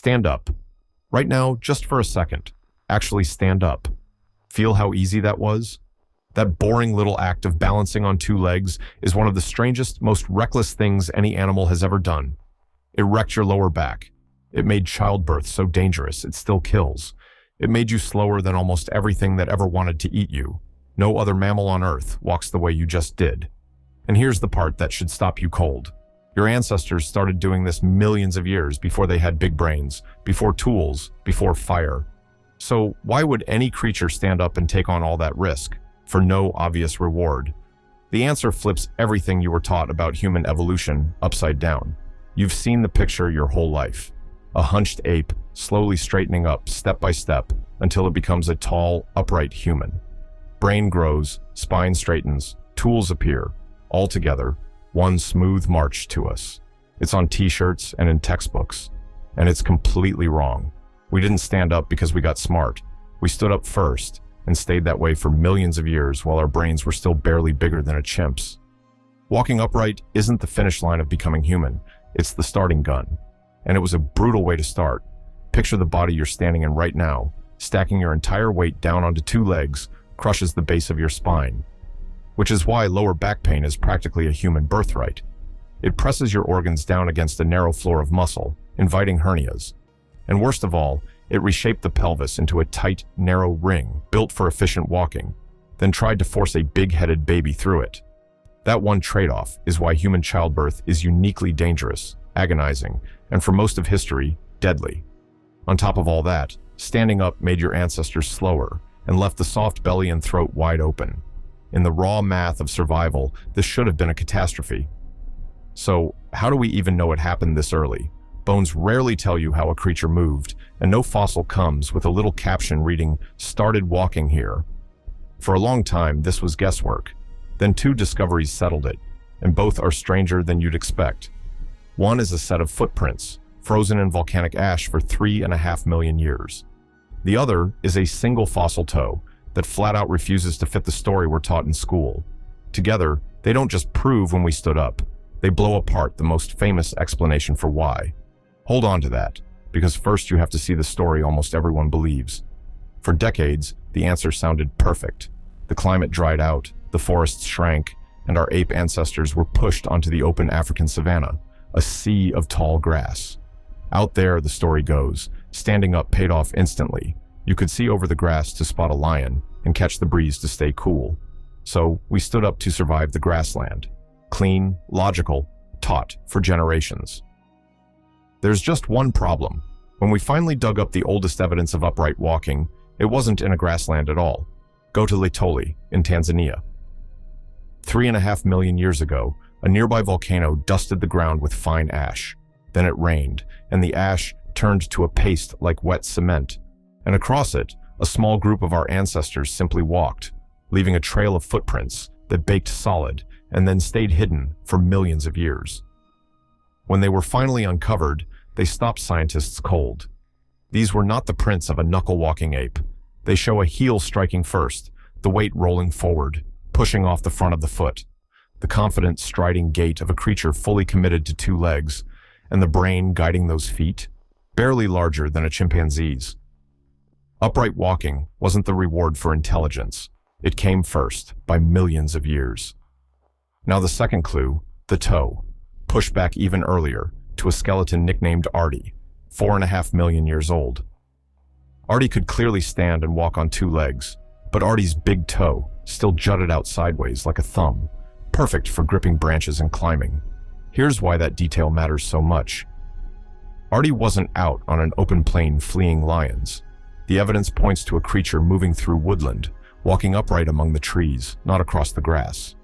Stand up. Right now, just for a second. Actually stand up. Feel how easy that was? That boring little act of balancing on two legs is one of the strangest, most reckless things any animal has ever done. It wrecked your lower back. It made childbirth so dangerous it still kills. It made you slower than almost everything that ever wanted to eat you. No other mammal on Earth walks the way you just did. And here's the part that should stop you cold. Your ancestors started doing this millions of years before they had big brains, before tools, before fire. So why would any creature stand up and take on all that risk, for no obvious reward? The answer flips everything you were taught about human evolution upside down. You've seen the picture your whole life. A hunched ape slowly straightening up step by step until it becomes a tall, upright human. Brain grows, spine straightens, tools appear, all together, one smooth march to us. It's on t-shirts and in textbooks, and it's completely wrong. We didn't stand up because we got smart. We stood up first and stayed that way for millions of years while our brains were still barely bigger than a chimp's. Walking upright isn't the finish line of becoming human, it's the starting gun. And it was a brutal way to start. Picture the body you're standing in right now. Stacking your entire weight down onto two legs crushes the base of your spine. Which is why lower back pain is practically a human birthright. It presses your organs down against a narrow floor of muscle, inviting hernias. And worst of all, it reshaped the pelvis into a tight, narrow ring built for efficient walking, then tried to force a big-headed baby through it. That one trade-off is why human childbirth is uniquely dangerous, agonizing, and for most of history, deadly. On top of all that, standing up made your ancestors slower and left the soft belly and throat wide open. In the raw math of survival, this should have been a catastrophe. So, how do we even know it happened this early? Bones rarely tell you how a creature moved, and no fossil comes with a little caption reading, "Started walking here." For a long time, this was guesswork. Then two discoveries settled it, and both are stranger than you'd expect. One is a set of footprints, frozen in volcanic ash for 3.5 million years. The other is a single fossil toe that flat out refuses to fit the story we're taught in school. Together, they don't just prove when we stood up, they blow apart the most famous explanation for why. Hold on to that, because first you have to see the story almost everyone believes. For decades, the answer sounded perfect. The climate dried out, the forests shrank, and our ape ancestors were pushed onto the open African savanna, a sea of tall grass. Out there, the story goes, standing up paid off instantly. You could see over the grass to spot a lion and catch the breeze to stay cool. So we stood up to survive the grassland. Clean, logical, taught for generations. There's just one problem. When we finally dug up the oldest evidence of upright walking, it wasn't in a grassland at all. Go to Laetoli in Tanzania. 3.5 million years ago, a nearby volcano dusted the ground with fine ash. Then it rained, and the ash turned to a paste like wet cement. And across it, a small group of our ancestors simply walked, leaving a trail of footprints that baked solid and then stayed hidden for millions of years. When they were finally uncovered, they stopped scientists cold. These were not the prints of a knuckle-walking ape. They show a heel striking first, the weight rolling forward, pushing off the front of the foot, the confident striding gait of a creature fully committed to two legs, and the brain guiding those feet, barely larger than a chimpanzee's. Upright walking wasn't the reward for intelligence. It came first, by millions of years. Now the second clue, the toe, pushed back even earlier to a skeleton nicknamed Ardi, 4.5 million years old. Ardi could clearly stand and walk on two legs, but Ardi's big toe still jutted out sideways like a thumb, perfect for gripping branches and climbing. Here's why that detail matters so much. Ardi wasn't out on an open plain fleeing lions. The evidence points to a creature moving through woodland, walking upright among the trees, not across the grass.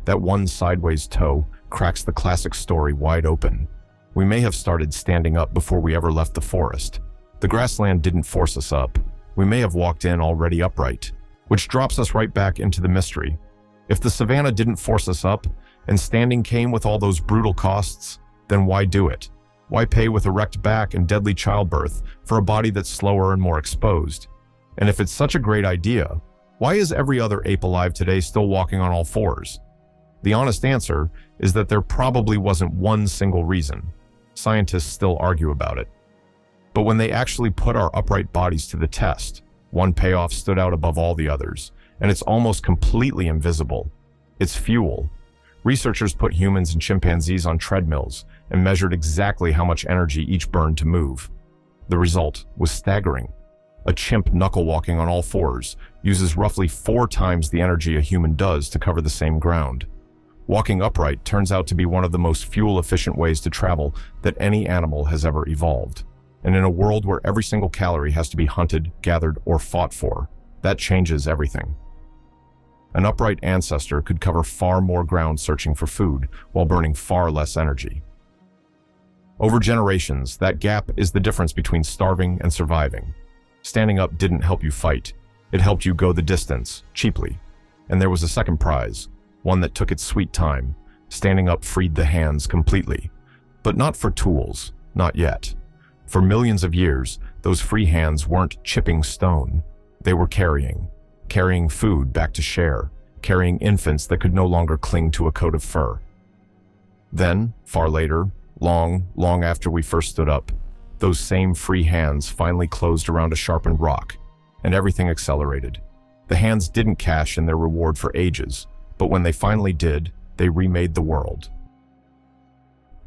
That one sideways toe cracks the classic story wide open. We may have started standing up before we ever left the forest. The grassland didn't force us up. We may have walked in already upright, which drops us right back into the mystery. If the savanna didn't force us up, and standing came with all those brutal costs, then why do it? Why pay with erect back and deadly childbirth for a body that's slower and more exposed? And if it's such a great idea, why is every other ape alive today still walking on all fours? The honest answer is that there probably wasn't one single reason. Scientists still argue about it. But when they actually put our upright bodies to the test, one payoff stood out above all the others, and it's almost completely invisible. It's fuel. Researchers put humans and chimpanzees on treadmills and measured exactly how much energy each burned to move. The result was staggering. A chimp knuckle-walking on all fours uses roughly 4 times the energy a human does to cover the same ground. Walking upright turns out to be one of the most fuel-efficient ways to travel that any animal has ever evolved. And in a world where every single calorie has to be hunted, gathered, or fought for, that changes everything. An upright ancestor could cover far more ground searching for food while burning far less energy. Over generations, that gap is the difference between starving and surviving. Standing up didn't help you fight. It helped you go the distance, cheaply. And there was a second prize, one that took its sweet time. Standing up freed the hands completely. But not for tools, not yet. For millions of years, those free hands weren't chipping stone. They were carrying food back to share, carrying infants that could no longer cling to a coat of fur. Then, far later, long after we first stood up, those same free hands finally closed around a sharpened rock, and everything accelerated. The hands didn't cash in their reward for ages, but when they finally did, they remade the world.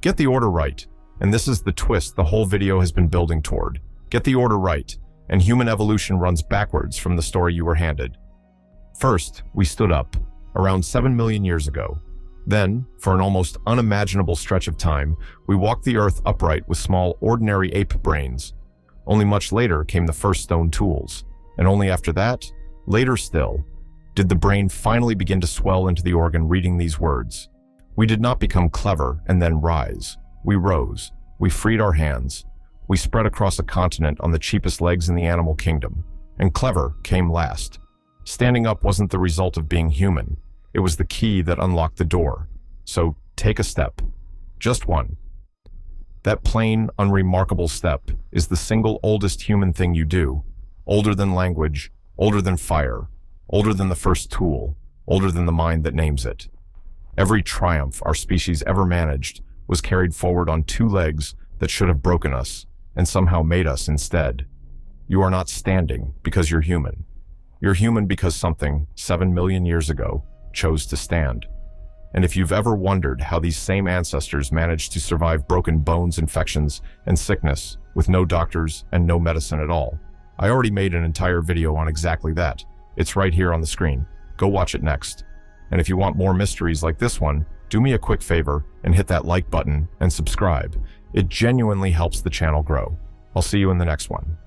Get the order right, and this is the twist the whole video has been building toward. Get the order right, and human evolution runs backwards from the story you were handed. First, we stood up, around 7 million years ago. Then, for an almost unimaginable stretch of time, we walked the earth upright with small, ordinary ape brains. Only much later came the first stone tools, and only after that, later still, did the brain finally begin to swell into the organ reading these words. We did not become clever and then rise. We rose. We freed our hands. We spread across a continent on the cheapest legs in the animal kingdom. And clever came last. Standing up wasn't the result of being human. It was the key that unlocked the door. So take a step. Just one. That plain, unremarkable step is the single oldest human thing you do. Older than language, older than fire, older than the first tool, older than the mind that names it. Every triumph our species ever managed was carried forward on 2 legs that should have broken us and somehow made us instead. You are not standing because you're human. You're human because something, 7 million years ago, chose to stand. And if you've ever wondered how these same ancestors managed to survive broken bones, infections, and sickness with no doctors and no medicine at all, I already made an entire video on exactly that. It's right here on the screen. Go watch it next. And if you want more mysteries like this one, do me a quick favor and hit that like button and subscribe. It genuinely helps the channel grow. I'll see you in the next one.